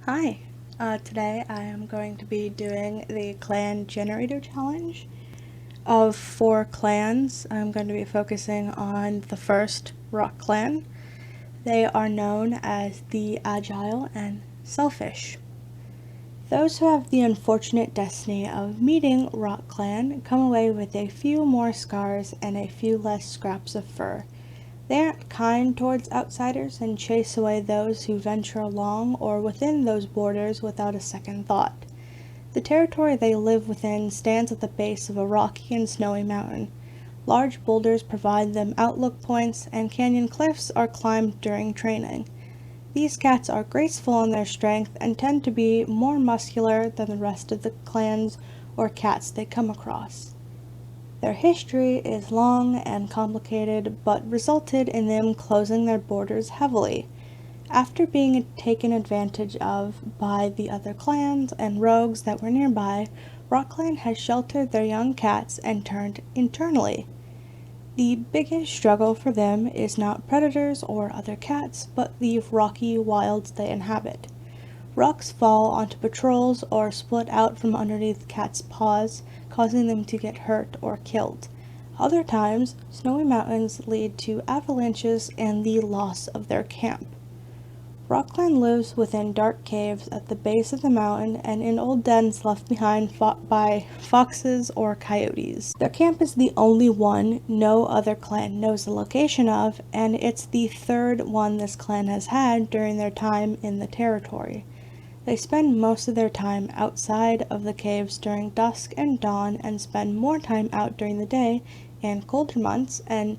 Hi, today I am going to be doing the clan generator challenge. Of 4 clans, I'm going to be focusing on the first, Rockclan. They are known as the Agile and Selfish. Those who have the unfortunate destiny of meeting Rockclan come away with a few more scars and a few less scraps of fur. They aren't kind towards outsiders and chase away those who venture along or within those borders without a second thought. The territory they live within stands at the base of a rocky and snowy mountain. Large boulders provide them outlook points, and canyon cliffs are climbed during training. These cats are graceful in their strength and tend to be more muscular than the rest of the clans or cats they come across. Their history is long and complicated, but resulted in them closing their borders heavily. After being taken advantage of by the other clans and rogues that were nearby, Rockclan has sheltered their young cats and turned internally. The biggest struggle for them is not predators or other cats, but the rocky wilds they inhabit. Rocks fall onto patrols or split out from underneath cats' paws, causing them to get hurt or killed. Other times, snowy mountains lead to avalanches and the loss of their camp. Rockclan lives within dark caves at the base of the mountain and in old dens left behind by foxes or coyotes. Their camp is the only one no other clan knows the location of, and it's the third one this clan has had during their time in the territory. They spend most of their time outside of the caves during dusk and dawn and spend more time out during the day and colder months and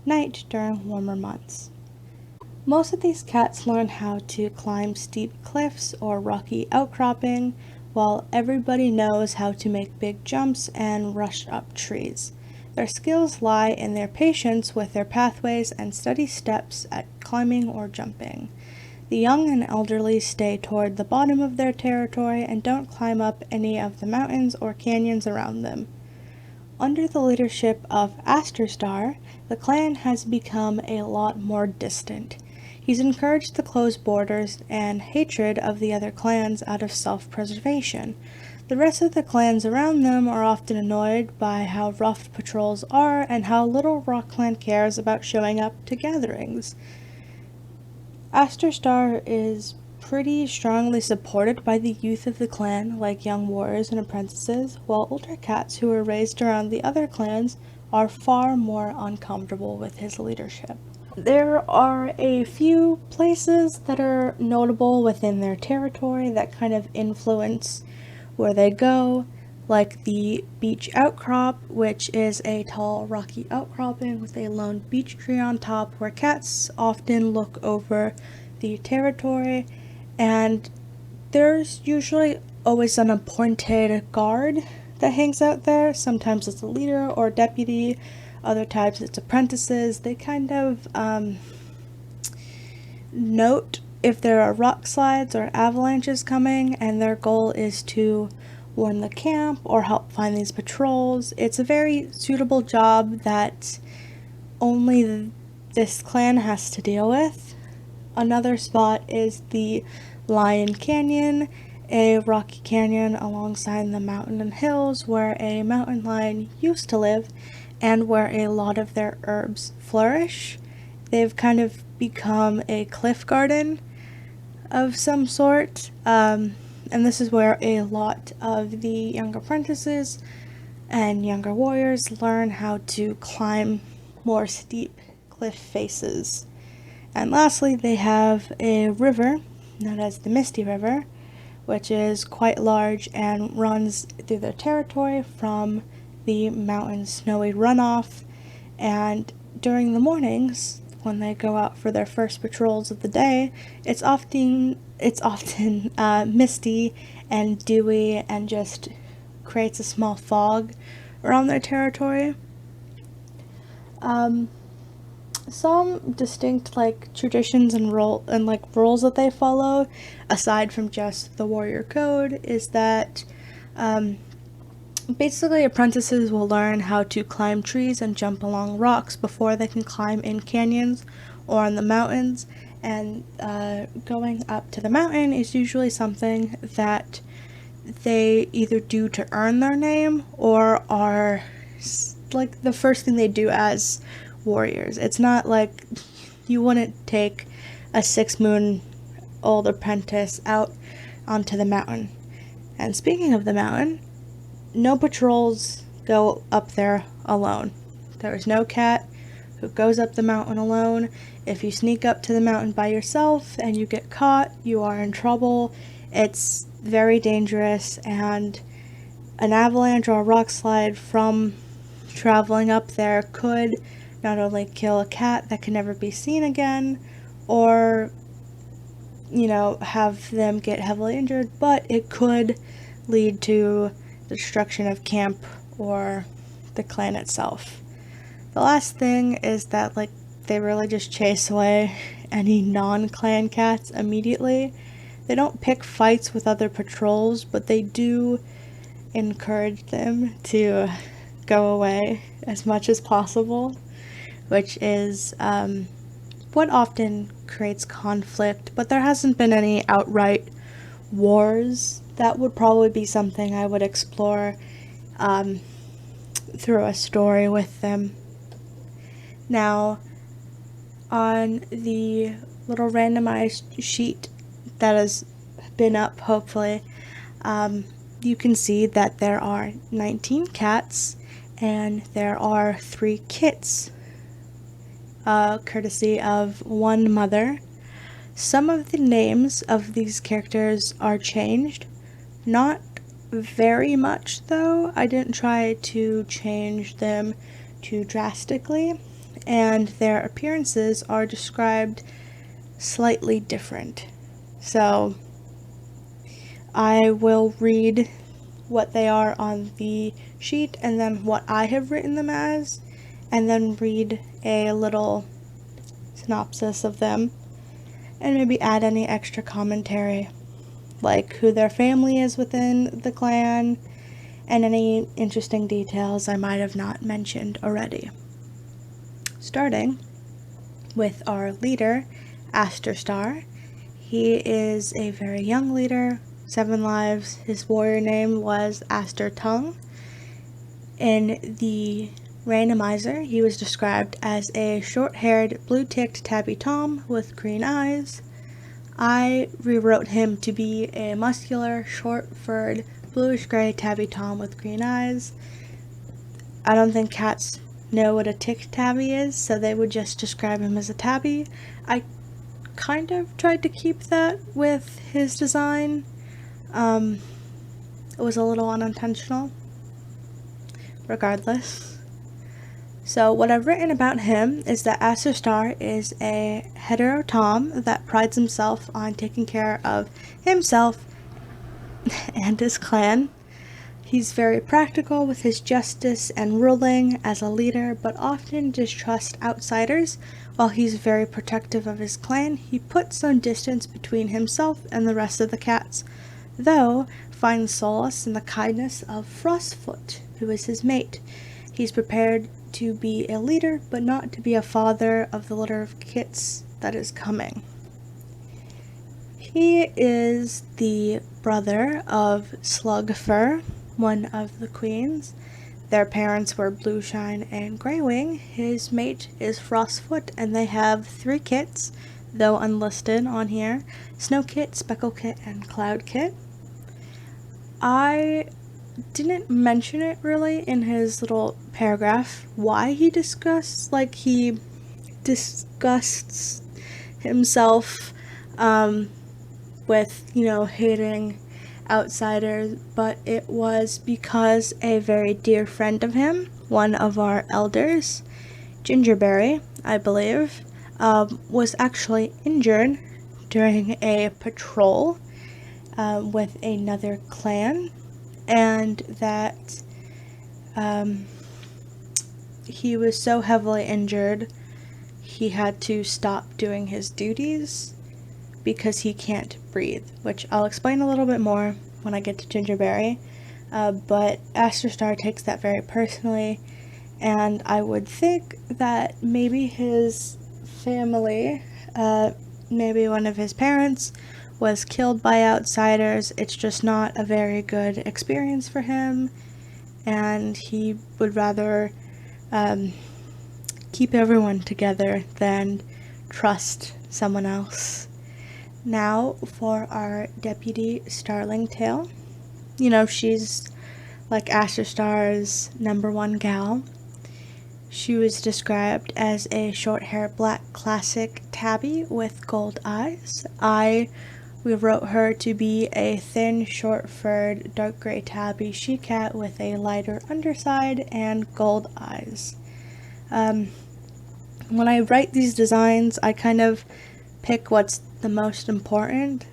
night during warmer months. Most of these cats learn how to climb steep cliffs or rocky outcropping, while everybody knows how to make big jumps and rush up trees. Their skills lie in their patience with their pathways and steady steps at climbing or jumping. The young and elderly stay toward the bottom of their territory and don't climb up any of the mountains or canyons around them. Under the leadership of Asterstar, the clan has become a lot more distant. He's encouraged the closed borders and hatred of the other clans out of self-preservation. The rest of the clans around them are often annoyed by how rough patrols are and how little Rockclan cares about showing up to gatherings. Asterstar is pretty strongly supported by the youth of the clan, like young warriors and apprentices, while older cats who were raised around the other clans are far more uncomfortable with his leadership. There are a few places that are notable within their territory that kind of influence where they go, like the beach outcrop, which is a tall rocky outcropping with a lone beech tree on top where cats often look over the territory, and there's usually always an appointed guard that hangs out there. Sometimes it's a leader or deputy, other times it's apprentices. They kind of note if there are rock slides or avalanches coming, and their goal is to warn the camp or help find these patrols. It's a very suitable job that only this clan has to deal with. Another spot is the Lion Canyon, a rocky canyon alongside the mountain and hills where a mountain lion used to live and where a lot of their herbs flourish. They've kind of become a cliff garden of some sort, and this is where a lot of the young apprentices and younger warriors learn how to climb more steep cliff faces. And lastly, they have a river known as the Misty River, which is quite large and runs through their territory from the mountain snowy runoff. And during the mornings, when they go out for their first patrols of the day, it's often misty and dewy and just creates a small fog around their territory. Some distinct traditions and rules that they follow, aside from just the warrior code, is that basically apprentices will learn how to climb trees and jump along rocks before they can climb in canyons or on the mountains, and going up to the mountain is usually something that they either do to earn their name or are like the first thing they do as warriors. It's not like you wouldn't take a 6-moon-old apprentice out onto the mountain. And speaking of the mountain, no patrols go up there alone. There is no cat who goes up the mountain alone. If you sneak up to the mountain by yourself and you get caught, you are in trouble. It's very dangerous, and an avalanche or a rock slide from traveling up there could not only kill a cat that can never be seen again, or, have them get heavily injured, but it could lead to the destruction of camp or the clan itself. The last thing is that, they really just chase away any non-clan cats immediately. They don't pick fights with other patrols, but they do encourage them to go away as much as possible, which is what often creates conflict, but there hasn't been any outright wars. That would probably be something I would explore through a story with them. Now, on the little randomized sheet that has been up, hopefully, you can see that there are 19 cats and there are 3 kits, courtesy of one mother. Some of the names of these characters are changed, not very much though. I didn't try to change them too drastically, and their appearances are described slightly different. So I will read what they are on the sheet and then what I have written them as, and then read a little synopsis of them and maybe add any extra commentary, like who their family is within the clan and any interesting details I might have not mentioned already. Starting with our leader, Aster Star. He is a very young leader, 7 lives. His warrior name was Aster Tongue. In the randomizer, he was described as a short-haired, blue-ticked tabby tom with green eyes. I rewrote him to be a muscular, short-furred, bluish-gray tabby tom with green eyes. I don't think cats know what a ticked tabby is, so they would just describe him as a tabby. I kind of tried to keep that with his design. It was a little unintentional. Regardless. So what I've written about him is that Aster Star is a hetero tom that prides himself on taking care of himself and his clan. He's very practical with his justice and ruling as a leader, but often distrusts outsiders. While he's very protective of his clan, he puts some distance between himself and the rest of the cats, though finds solace in the kindness of Frostfoot, who is his mate. He's prepared to be a leader, but not to be a father of the litter of kits that is coming. He is the brother of Slugfur, one of the queens. Their parents were Blueshine and Greywing. His mate is Frostfoot, and they have 3 kits, though unlisted on here: Snowkit, Specklekit, and Cloudkit. I didn't mention it really in his little paragraph why he disgusts himself with, hating outsiders, but it was because a very dear friend of him, one of our elders, Gingerberry, I believe, was actually injured during a patrol with another clan, and that he was so heavily injured he had to stop doing his duties because he can't breathe, which I'll explain a little bit more when I get to Gingerberry. But Aster Star takes that very personally, and I would think that maybe his family maybe one of his parents was killed by outsiders. It's just not a very good experience for him, and he would rather keep everyone together than trust someone else. Now for our deputy Starling Tail. You know, she's like Aster Star's #1 gal. She was described as a short-haired black classic tabby with gold eyes. We wrote her to be a thin, short-furred, dark gray tabby she-cat with a lighter underside and gold eyes. When I write these designs, I kind of pick what's the most important.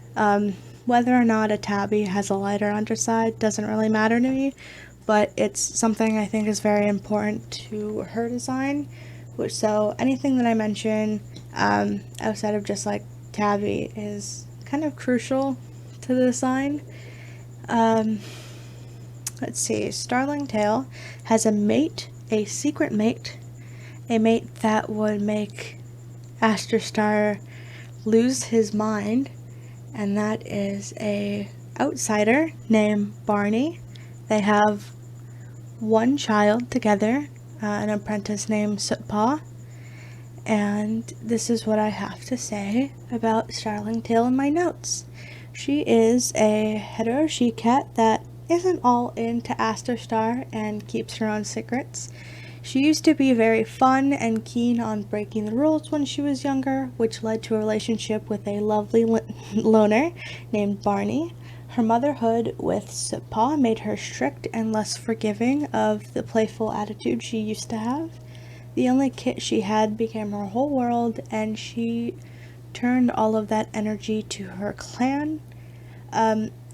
Whether or not a tabby has a lighter underside doesn't really matter to me, but it's something I think is very important to her design. So anything that I mention outside of just like tabby is kind of crucial to the design. Let's see, Starling Tail has a mate, a secret mate, a mate that would make Aster Star lose his mind, and that is a outsider named Barney. They have one child together, an apprentice named Sootpaw, and this is what I have to say about Starling Tail in my notes. She is a hetero she-cat that isn't all into Aster Star and keeps her own secrets. She used to be very fun and keen on breaking the rules when she was younger, which led to a relationship with a lovely loner named Barney. Her motherhood with Sootpaw made her strict and less forgiving of the playful attitude she used to have. The only kit she had became her whole world, and she turned all of that energy to her clan.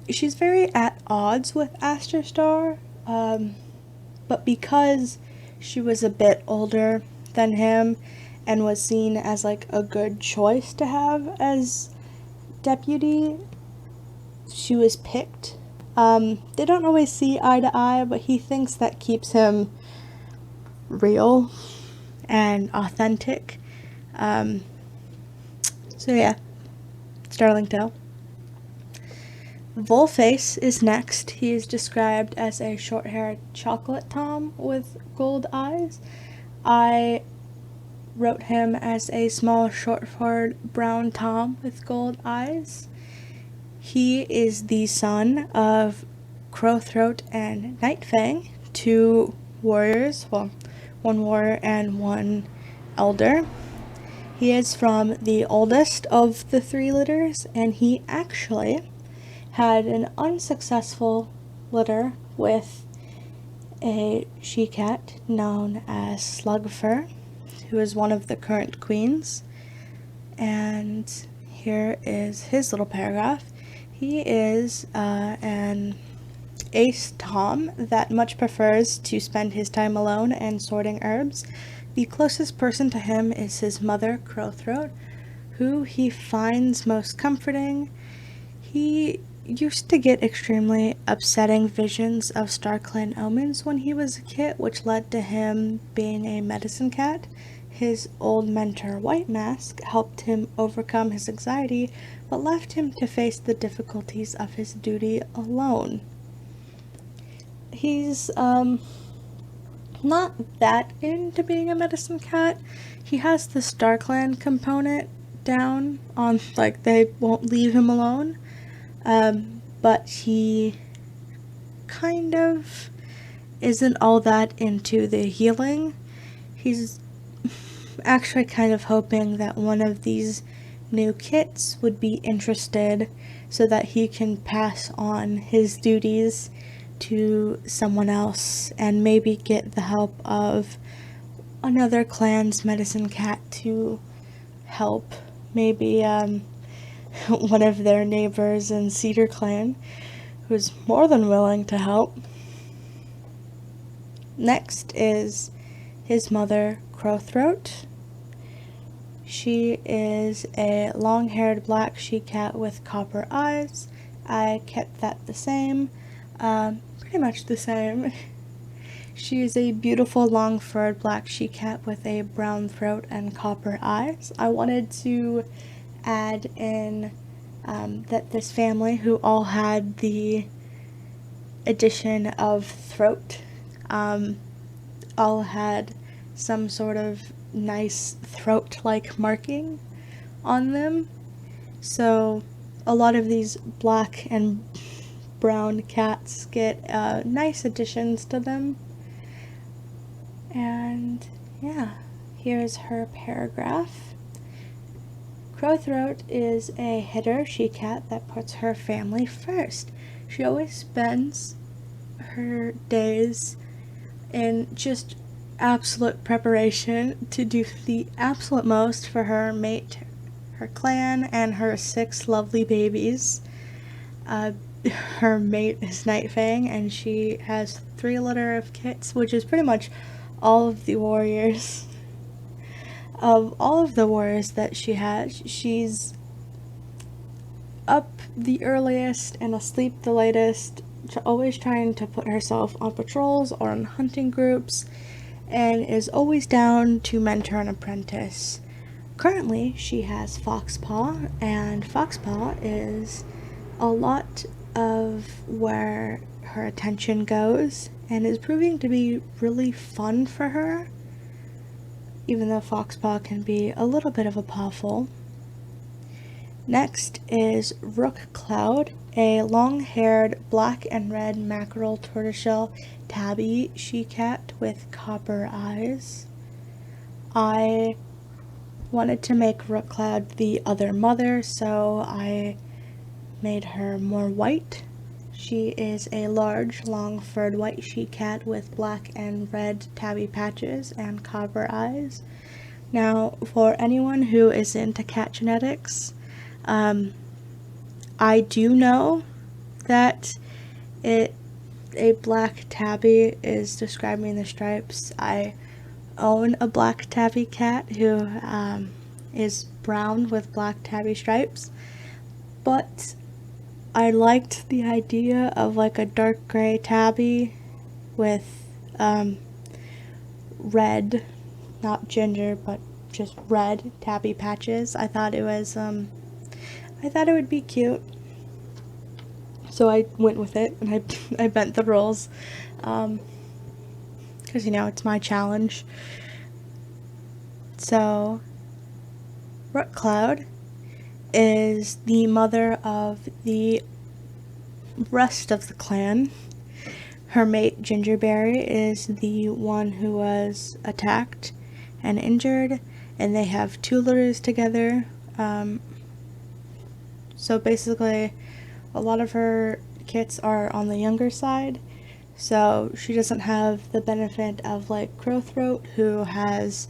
She's very at odds with Aster Star, but because she was a bit older than him and was seen as like a good choice to have as deputy, she was picked. They don't always see eye to eye, but he thinks that keeps him real and authentic. So yeah, Starling Tail. Volface is next. He is described as a short-haired chocolate tom with gold eyes. I wrote him as a small, short-haired brown tom with gold eyes. He is the son of Crowthroat and Nightfang, two warriors, well, one warrior and one elder. He is from the oldest of the three litters, and he actually had an unsuccessful litter with a she-cat known as Slugfur, who is one of the current queens. And here is his little paragraph. He is an ace tom that much prefers to spend his time alone and sorting herbs. The closest person to him is his mother, Crowthroat, who he finds most comforting. He used to get extremely upsetting visions of StarClan omens when he was a kid, which led to him being a medicine cat. His old mentor, White Mask, helped him overcome his anxiety, but left him to face the difficulties of his duty alone. He's not that into being a medicine cat. He has the StarClan component down on, like, they won't leave him alone. But he kind of isn't all that into the healing. He's actually kind of hoping that one of these new kits would be interested so that he can pass on his duties to someone else and maybe get the help of another clan's medicine cat to help. Maybe, one of their neighbors in Cedar Clan, who's more than willing to help. Next is his mother, Crowthroat. She is a long-haired black she-cat with copper eyes. I kept that the same, pretty much the same. She is a beautiful long-furred black she-cat with a brown throat and copper eyes. I wanted to add in that this family, who all had the addition of throat, all had some sort of nice throat-like marking on them. So a lot of these black and brown cats get nice additions to them. And yeah, here's her paragraph. Crowthroat is a hitter she-cat that puts her family first. She always spends her days in just absolute preparation to do the absolute most for her mate, her clan, and her 6 lovely babies. Her mate is Nightfang, and she has 3 litter of kits, which is pretty much all of the warriors. Of all of the warriors that she has, she's up the earliest and asleep the latest, always trying to put herself on patrols or in hunting groups, and is always down to mentor an apprentice. Currently, she has Foxpaw, and Foxpaw is a lot of where her attention goes, and is proving to be really fun for her, even though Foxpaw can be a little bit of a pawful. Next is Rockcloud, a long-haired black and red mackerel tortoiseshell tabby she-cat with copper eyes. I wanted to make Rockcloud the other mother, so I made her more white. She is a large, long-furred white she-cat with black and red tabby patches and copper eyes. Now, for anyone who is into cat genetics, I do know that a black tabby is describing the stripes. I own a black tabby cat who is brown with black tabby stripes, but I liked the idea of like a dark gray tabby with red, not ginger, but just red tabby patches. I thought it would be cute, so I went with it, and I bent the rules, because it's my challenge. So Rockcloud is the mother of the rest of the clan. Her mate Gingerberry is the one who was attacked and injured, and they have 2 litters together. So basically, a lot of her kits are on the younger side, so she doesn't have the benefit of like Crowthroat, who has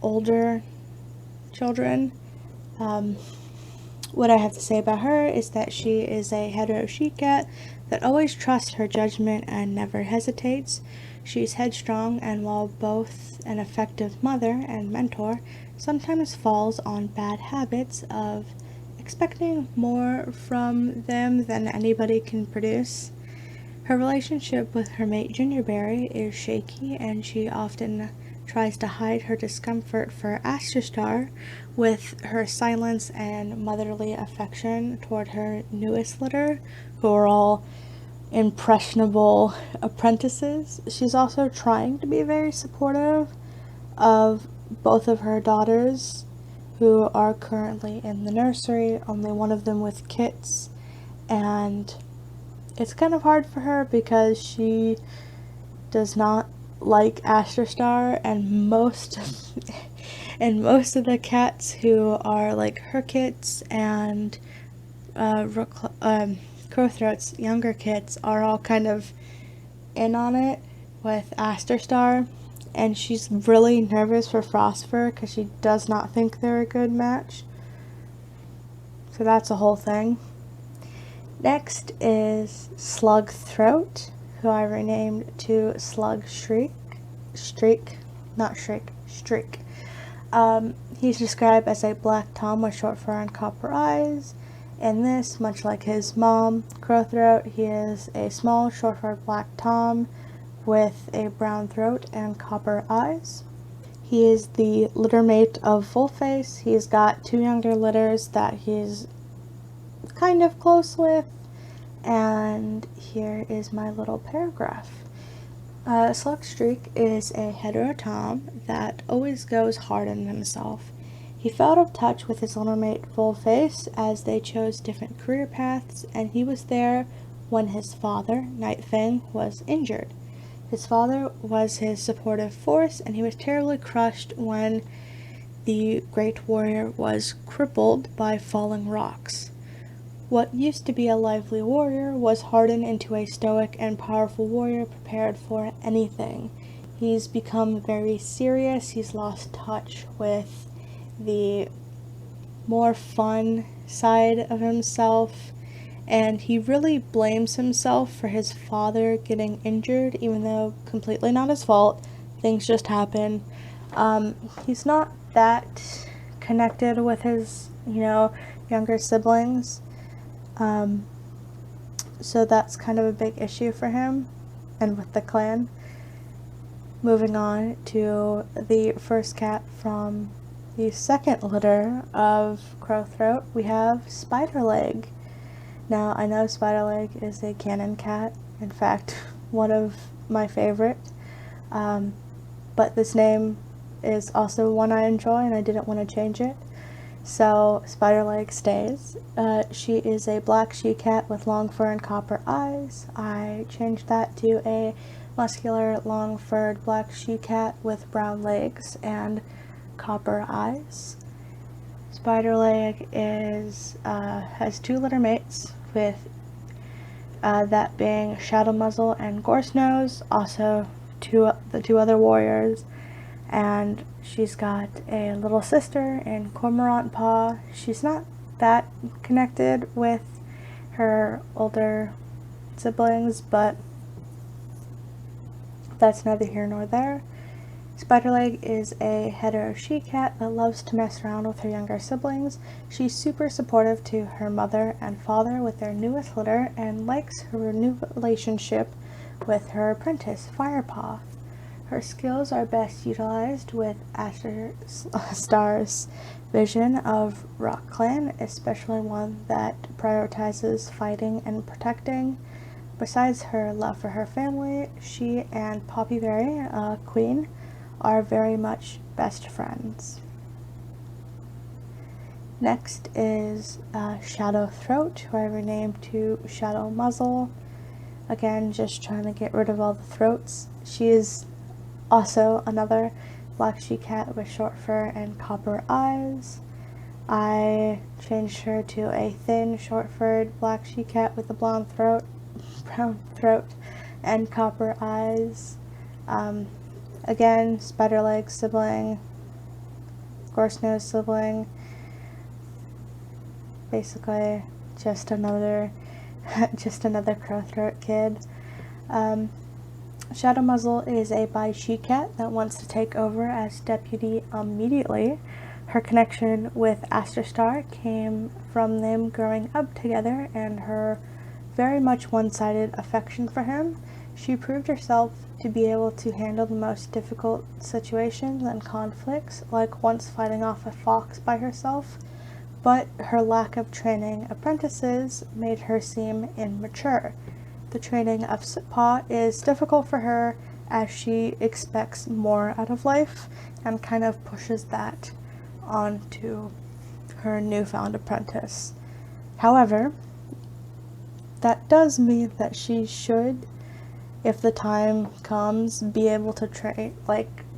older children. What I have to say about her is that she is a hetero she-cat that always trusts her judgment and never hesitates. She's headstrong, and while both an effective mother and mentor, sometimes falls on bad habits of expecting more from them than anybody can produce. Her relationship with her mate Gingerberry is shaky, and she often tries to hide her discomfort for Asterstar with her silence and motherly affection toward her newest litter, who are all impressionable apprentices. She's also trying to be very supportive of both of her daughters, who are currently in the nursery, only one of them with kits, and it's kind of hard for her because she does not like Asterstar, and most of the cats who are like her kits and Crowthroat's younger kits are all kind of in on it with Asterstar, and she's really nervous for Frostfur because she does not think they're a good match. So that's a whole thing. Next is Slugthroat, who I renamed to Streak. He's described as a black tom with short fur and copper eyes. In this, much like his mom, Crowthroat, he is a small, short-furred black tom with a brown throat and copper eyes. He is the litter mate of Fullface. He's got 2 younger litters that he's kind of close with, and here is my little paragraph. Slug Streak is a heterotom that always goes hard on himself. He fell out of touch with his littermate Fullface as they chose different career paths, and he was there when his father, Nightfang, was injured. His father was his supportive force, and he was terribly crushed when the great warrior was crippled by falling rocks. What used to be a lively warrior was hardened into a stoic and powerful warrior prepared for anything. He's become very serious. He's lost touch with the more fun side of himself, and he really blames himself for his father getting injured, even though completely not his fault. Things just happen. He's not that connected with his, younger siblings. So that's kind of a big issue for him and with the clan. Moving on to the first cat from the second litter of Crowthroat, we have Spiderleg. Now, I know Spiderleg is a canon cat, in fact, one of my favorite, but this name is also one I enjoy and I didn't want to change it. So Spiderleg stays. She is a black she-cat with long fur and copper eyes. I changed that to a muscular, long-furred black she-cat with brown legs and copper eyes. Spiderleg has 2 litter mates, with that being Shadow Muzzle and Gorsenose, also the 2 other warriors. And she's got a little sister in Cormorant Paw. She's not that connected with her older siblings, but that's neither here nor there. Spiderleg is a hetero she-cat that loves to mess around with her younger siblings. She's super supportive to her mother and father with their newest litter and likes her new relationship with her apprentice, Firepaw. Her skills are best utilized with Aster Star's vision of Rockclan, especially one that prioritizes fighting and protecting. Besides her love for her family, she and Poppyberry, Queen, are very much best friends. Next is Shadow Throat, who I renamed to Shadow Muzzle. Again, just trying to get rid of all the throats. She is also another black she-cat with short fur and copper eyes. I changed her to a thin, short-furred black she-cat with a brown throat, and copper eyes. Again, Spiderleg sibling, Gorsenose sibling. Basically, just another Crowthroat kid. Shadow Muzzle is a bi she-cat that wants to take over as deputy immediately. Her connection with Aster Star came from them growing up together and her very much one-sided affection for him. She proved herself to be able to handle the most difficult situations and conflicts, like once fighting off a fox by herself, but her lack of training apprentices made her seem immature. The training of Sitpaw is difficult for her as she expects more out of life and kind of pushes that onto her newfound apprentice. However, that does mean that she should, if the time comes, be able to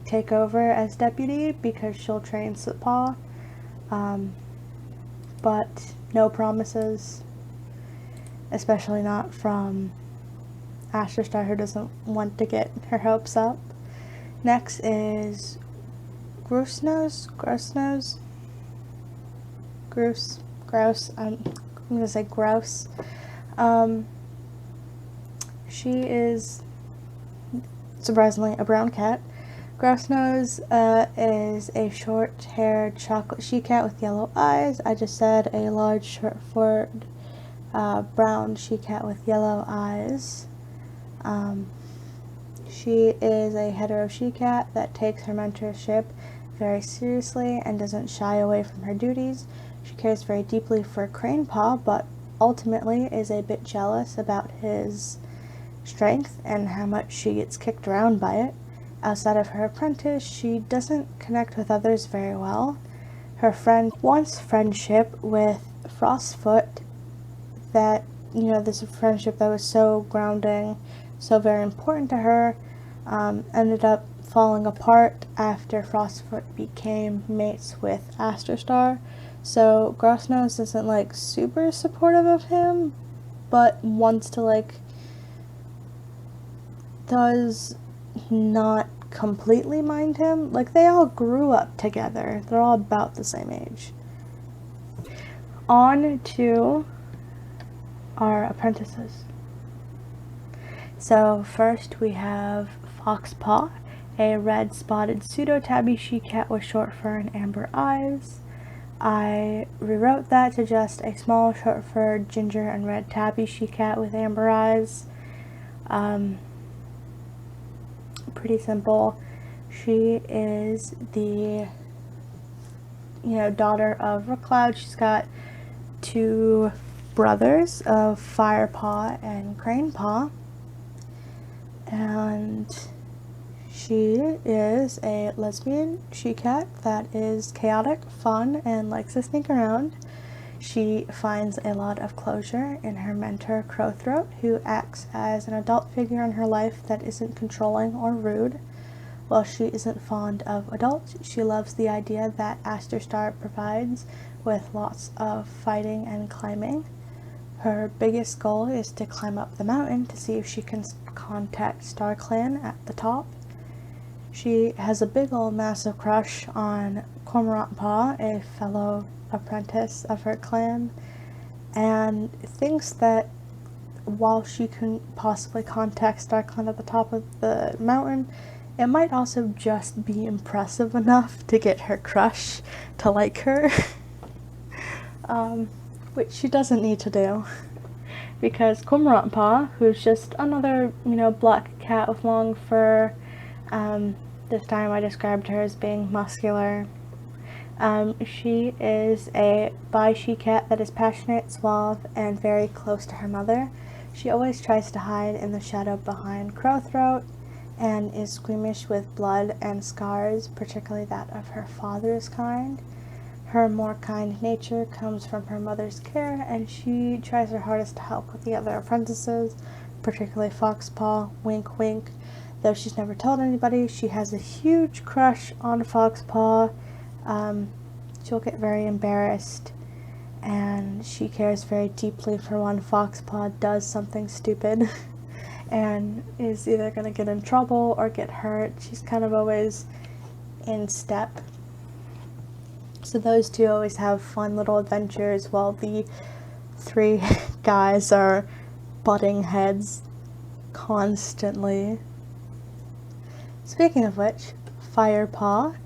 take over as deputy because she'll train Sitpaw. But no promises, especially not from Aster Star, who doesn't want to get her hopes up. Next is Grouse. I'm gonna say Grouse. She is surprisingly a brown cat. Grousenose is a short-haired chocolate she-cat with yellow eyes. I just said a large, short-furred brown she-cat with yellow eyes. She is a hetero she-cat that takes her mentorship very seriously and doesn't shy away from her duties. She cares very deeply for Crane Paw, but ultimately is a bit jealous about his strength and how much she gets kicked around by it. Outside of her apprentice, she doesn't connect with others very well. Her friend wants friendship with Frostfoot, that, this friendship that was so grounding, so very important to her, ended up falling apart after Frostfoot became mates with Asterstar. So Grossnose isn't like super supportive of him, but wants to does not completely mind him. Like, they all grew up together. They're all about the same age. On to our apprentices. So first we have Foxpaw, a red spotted pseudo tabby she-cat with short fur and amber eyes. I rewrote that to just a small short fur ginger and red tabby she-cat with amber eyes. Pretty simple. She is the daughter of Rockclan. She's got two brothers of Firepaw and Cranepaw, and she is a lesbian she-cat that is chaotic, fun, and likes to sneak around. She finds a lot of closure in her mentor Crowthroat, who acts as an adult figure in her life that isn't controlling or rude. While she isn't fond of adults, she loves the idea that Asterstar provides, with lots of fighting and climbing. Her biggest goal is to climb up the mountain to see if she can contact StarClan at the top. She has a big old massive crush on Cormorant Paw, a fellow apprentice of her clan, and thinks that while she can possibly contact StarClan at the top of the mountain, it might also just be impressive enough to get her crush to like her. Which she doesn't need to do, because Cormorant Paw, who's just another, black cat with long fur, this time I described her as being muscular. She is a bi she-cat that is passionate, suave, and very close to her mother. She always tries to hide in the shadow behind Crowthroat, and is squeamish with blood and scars, particularly that of her father's kind. Her more kind nature comes from her mother's care, and she tries her hardest to help with the other apprentices, particularly Foxpaw. Wink wink. Though she's never told anybody, she has a huge crush on Foxpaw. She'll get very embarrassed, and she cares very deeply for when Foxpaw does something stupid and is either going to get in trouble or get hurt. She's kind of always in step. So those two always have fun little adventures while the three guys are butting heads constantly. Speaking of which, Firepaw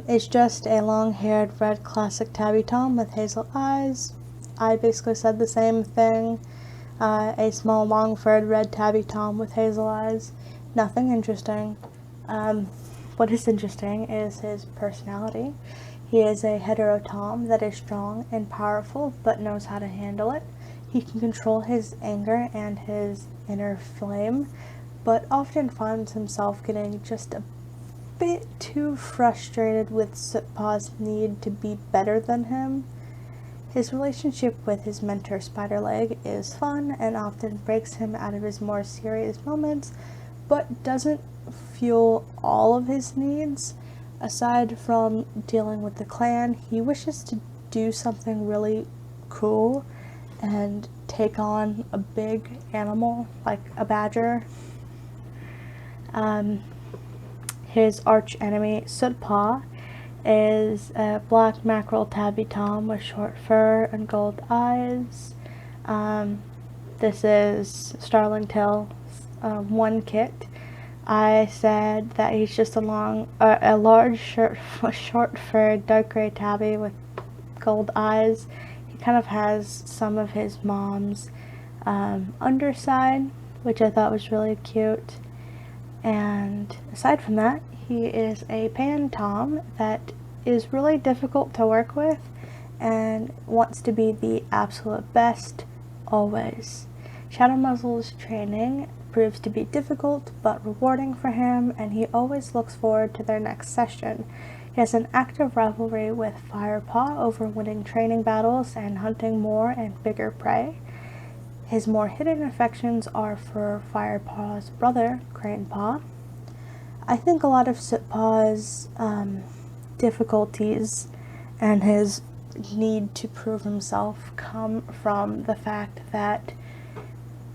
is just a long-haired red classic tabby tom with hazel eyes. I basically said the same thing. A small long-furred red tabby tom with hazel eyes. Nothing interesting. What is interesting is his personality. He is a hetero tom that is strong and powerful, but knows how to handle it. He can control his anger and his inner flame, but often finds himself getting just a bit too frustrated with Sootpaw's need to be better than him. His relationship with his mentor Spiderleg is fun and often breaks him out of his more serious moments, but doesn't fuel all of his needs. Aside from dealing with the clan, he wishes to do something really cool and take on a big animal like a badger. His arch enemy Sootpaw is a black mackerel tabby tom with short fur and gold eyes. This is Starlingtail's one kit. I said that he's just a large short-furred dark gray tabby with gold eyes. He kind of has some of his mom's underside, which I thought was really cute. And aside from that, he is a pan tom that is really difficult to work with and wants to be the absolute best always. Shadow Muzzle's training proves to be difficult but rewarding for him, and he always looks forward to their next session. He has an active rivalry with Firepaw over winning training battles and hunting more and bigger prey. His more hidden affections are for Firepaw's brother, Cranepaw. I think a lot of Sootpaw's difficulties and his need to prove himself come from the fact that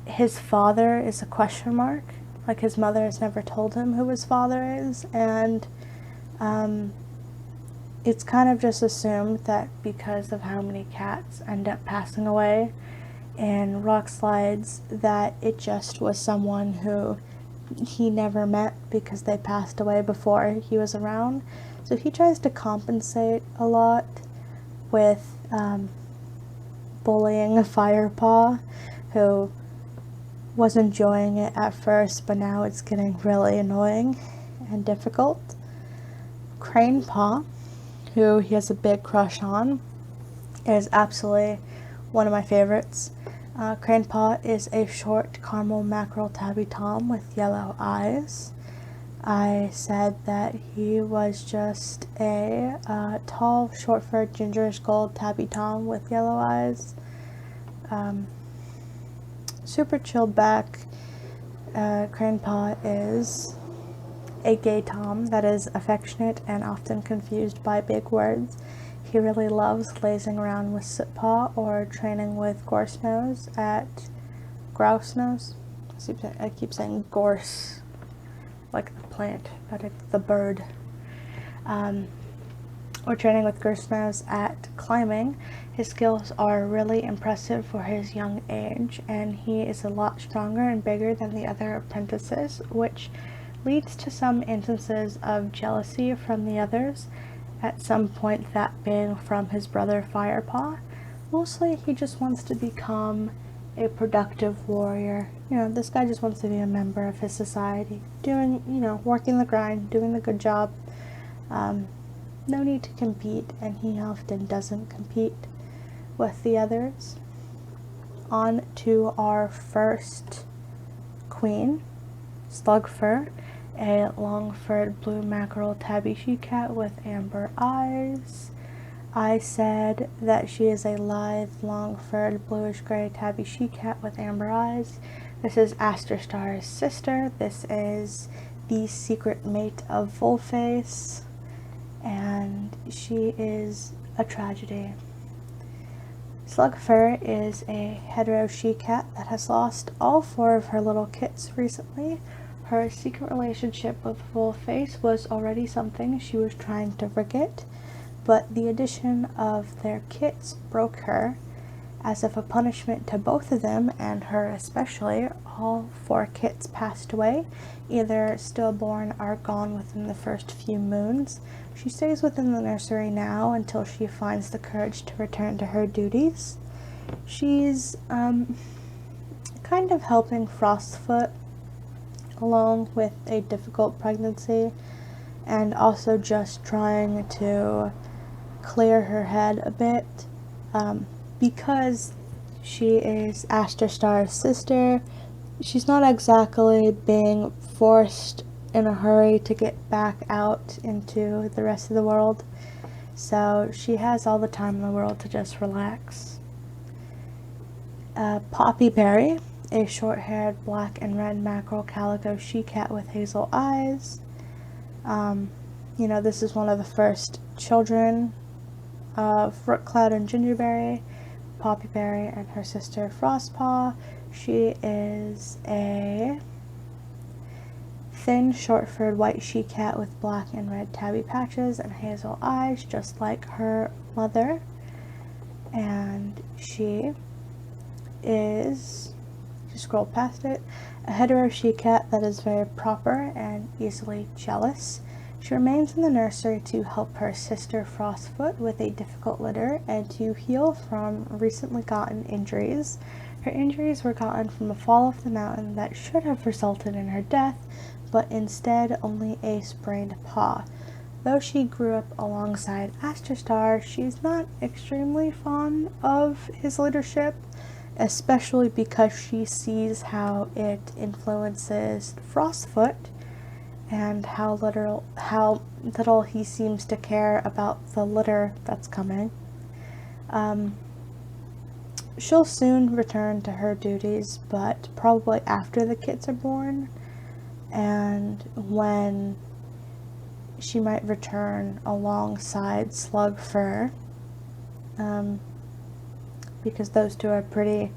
his father is a question mark. Like, his mother has never told him who his father is, and it's kind of just assumed that because of how many cats end up passing away in rock slides, that it just was someone who he never met because they passed away before he was around. So he tries to compensate a lot with bullying Firepaw, who was enjoying it at first, but now it's getting really annoying and difficult. Cranepaw, who he has a big crush on, is absolutely one of my favorites. Cranepaw is a short caramel mackerel tabby tom with yellow eyes. I said that he was just a tall, short-furred, gingerish gold tabby tom with yellow eyes. Super chilled back. Cranepaw is a gay tom that is affectionate and often confused by big words. He really loves lazing around with Sootpaw or training with Gorsenose at Grousenose. I keep saying gorse, like the plant, but it's the bird. Or training with Gorsenose at climbing. His skills are really impressive for his young age, and he is a lot stronger and bigger than the other apprentices, which leads to some instances of jealousy from the others, at some point that being from his brother Firepaw. Mostly he just wants to become a productive warrior. You know, this guy just wants to be a member of his society, doing, working the grind, doing the good job. No need to compete, and he often doesn't compete with the others. On to our first queen, Slugfur, a long-furred blue mackerel tabby she-cat with amber eyes. I said that she is a lithe, long-furred, bluish-gray tabby she-cat with amber eyes. This is Aster Star's sister. This is the secret mate of Volface, and she is a tragedy. Slugfur is a hetero she-cat that has lost all 4 of her little kits recently. Her secret relationship with Volface was already something she was trying to forget, but the addition of their kits broke her. As if a punishment to both of them, and her especially, all 4 kits passed away, either stillborn or gone within the first few moons. She stays within the nursery now until she finds the courage to return to her duties. She's kind of helping Frostfoot along with a difficult pregnancy, and also just trying to clear her head a bit. Because she is Aster Star's sister, she's not exactly being forced in a hurry to get back out into the rest of the world, so she has all the time in the world to just relax. Poppy Berry, a short-haired black and red mackerel calico she-cat with hazel eyes. This is one of the first children of Rookcloud and Gingerberry, Poppy Berry and her sister Frostpaw. She is a thin, short-furred white she-cat with black and red tabby patches and hazel eyes, just like her mother. And she is, just scroll past it, a hetero she-cat that is very proper and easily jealous. She remains in the nursery to help her sister Frostfoot with a difficult litter and to heal from recently gotten injuries. Her injuries were gotten from a fall off the mountain that should have resulted in her death, but instead only a sprained paw. Though she grew up alongside Asterstar, she's not extremely fond of his leadership, especially because she sees how it influences Frostfoot and how little he seems to care about the litter that's coming. She'll soon return to her duties, but probably after the kits are born, and when she might return alongside Slugfur, because those two are pretty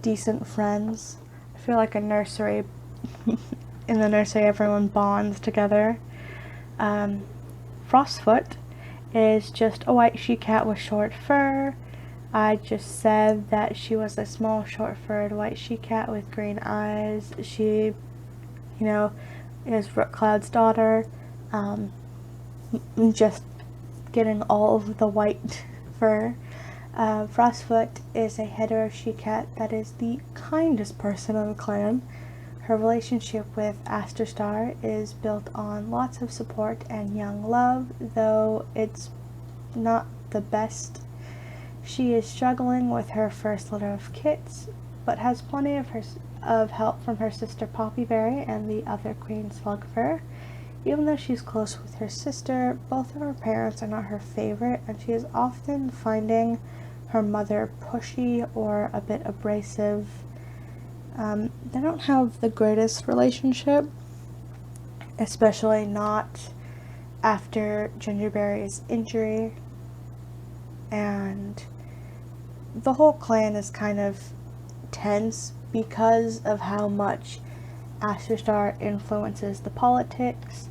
decent friends. I feel like in the nursery everyone bonds together. Frostfoot is just a white she-cat with short fur. I just said that she was a small, short-furred white she-cat with green eyes. She, is Rockclan's daughter. Just getting all of the white fur. Frostfoot is a hetero she-cat that is the kindest person in the clan. Her relationship with Asterstar is built on lots of support and young love, though it's not the best. She is struggling with her first litter of kits, but has plenty of help from her sister Poppyberry and the other queen Slugfur. Even though she's close with her sister, both of her parents are not her favorite, and she is often finding her mother pushy or a bit abrasive. They don't have the greatest relationship, especially not after Gingerberry's injury, and the whole clan is kind of tense because of how much Asterstar influences the politics.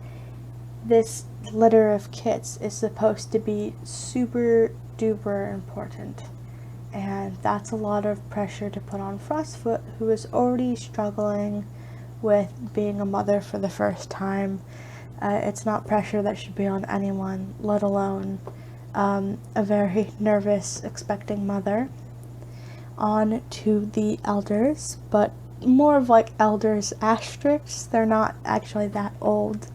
This litter of kits is supposed to be super duper important, and that's a lot of pressure to put on Frostfoot, who is already struggling with being a mother for the first time. It's not pressure that should be on anyone, let alone a very nervous, expecting mother. On to the elders, but more of like elders asterisks. They're not actually that old.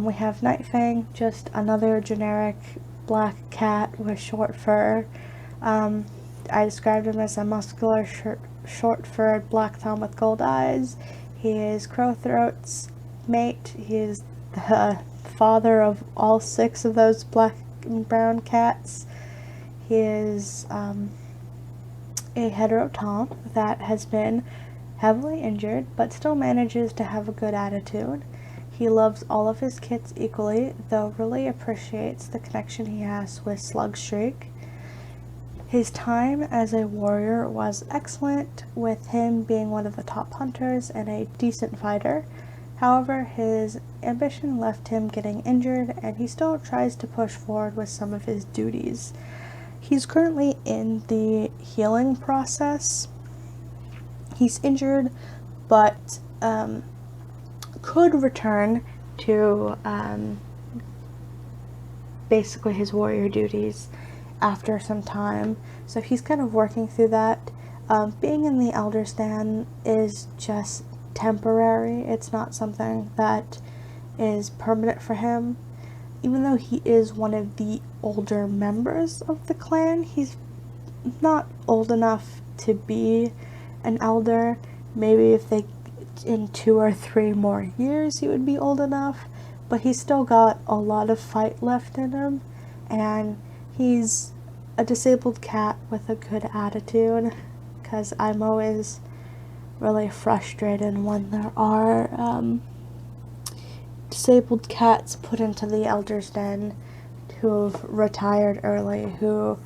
We have Nightfang, just another generic black cat with short fur. I described him as a muscular, short-furred black tom with gold eyes. He is Crowthroat's mate. He is the father of all 6 of those black and brown cats. He is a hetero tom that has been heavily injured, but still manages to have a good attitude. He loves all of his kits equally, though really appreciates the connection he has with Slugstreak. His time as a warrior was excellent, with him being one of the top hunters and a decent fighter. However, his ambition left him getting injured, and he still tries to push forward with some of his duties. He's currently in the healing process. He's injured, but could return to basically his warrior duties after some time. So he's kind of working through that. Being in the Elder Stand is just temporary. It's not something that is permanent for him. Even though he is one of the older members of the clan, he's not old enough to be an elder. Maybe if they in 2 or 3 more years he would be old enough, but he's still got a lot of fight left in him, and he's a disabled cat with a good attitude, because I'm always really frustrated when there are disabled cats put into the Elder's Den who've retired early, who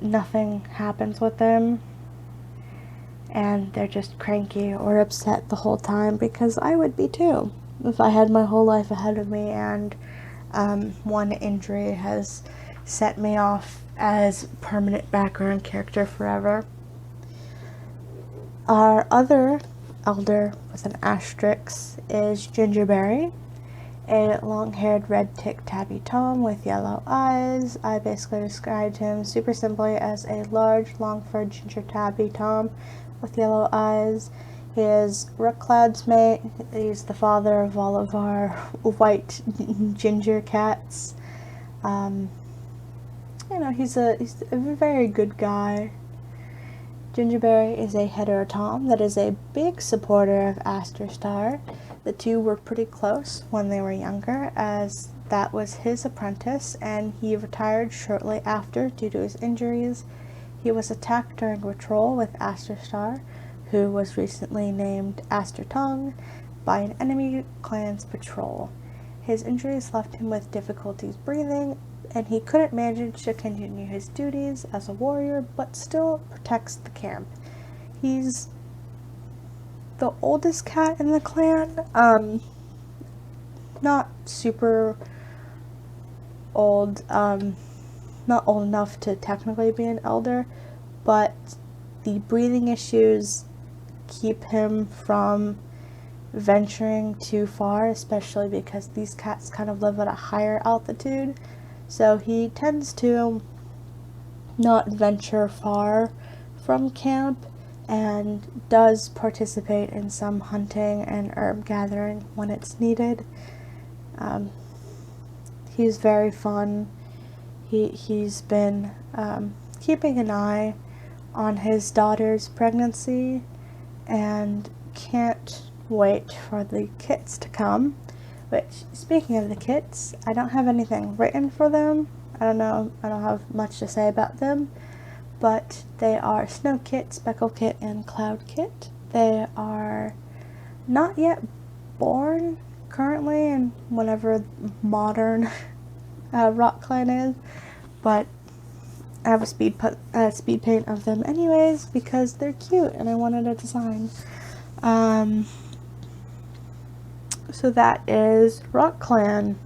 nothing happens with them, and they're just cranky or upset the whole time, because I would be too if I had my whole life ahead of me and one injury has set me off as permanent background character forever. Our other elder with an asterisk is Gingerberry, a long-haired red-ticked tabby tom with yellow eyes. I basically described him super simply as a large, long-furred ginger tabby tom with yellow eyes. He is Rockclan's mate. He's the father of all of our white ginger cats. He's a very good guy. Gingerberry is a heterotom that is a big supporter of Aster Star. The two were pretty close when they were younger, as that was his apprentice, and he retired shortly after due to his injuries. He was attacked during patrol with Aster Star, who was recently named Aster Tongue, by an enemy clan's patrol. His injuries left him with difficulties breathing, and he couldn't manage to continue his duties as a warrior, but still protects the camp. He's the oldest cat in the clan, not super old, not old enough to technically be an elder, but the breathing issues keep him from venturing too far, especially because these cats kind of live at a higher altitude. So he tends to not venture far from camp and does participate in some hunting and herb gathering when it's needed. He's very fun. He's been keeping an eye on his daughter's pregnancy and can't wait for the kits to come. Which, speaking of the kits, I don't have anything written for them. I don't have much to say about them, but they are Snow Kit, Speckle Kit, and Cloud Kit. They are not yet born currently in whatever modern Rockclan is, but I have a speed paint of them anyways because they're cute and I wanted a design. So that is Rockclan.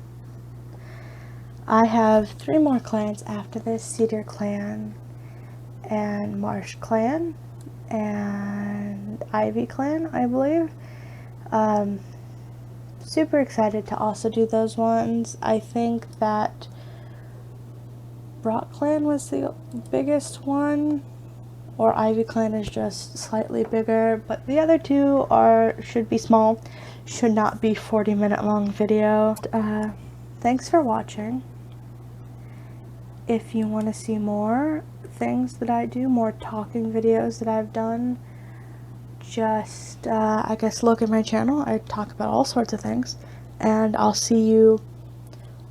I have 3 more clans after this: Cedar Clan, and Marsh Clan, and Ivy Clan, I believe. Super excited to also do those ones. I think that Rockclan was the biggest one, or Ivy Clan is just slightly bigger, but the other two should be small. Should not be 40-minute long video. Thanks for watching. If you want to see more things that I do, more talking videos that I've done, just I guess look at my channel. I talk about all sorts of things, and I'll see you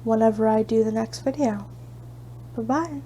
whenever I do the next video. Bye bye.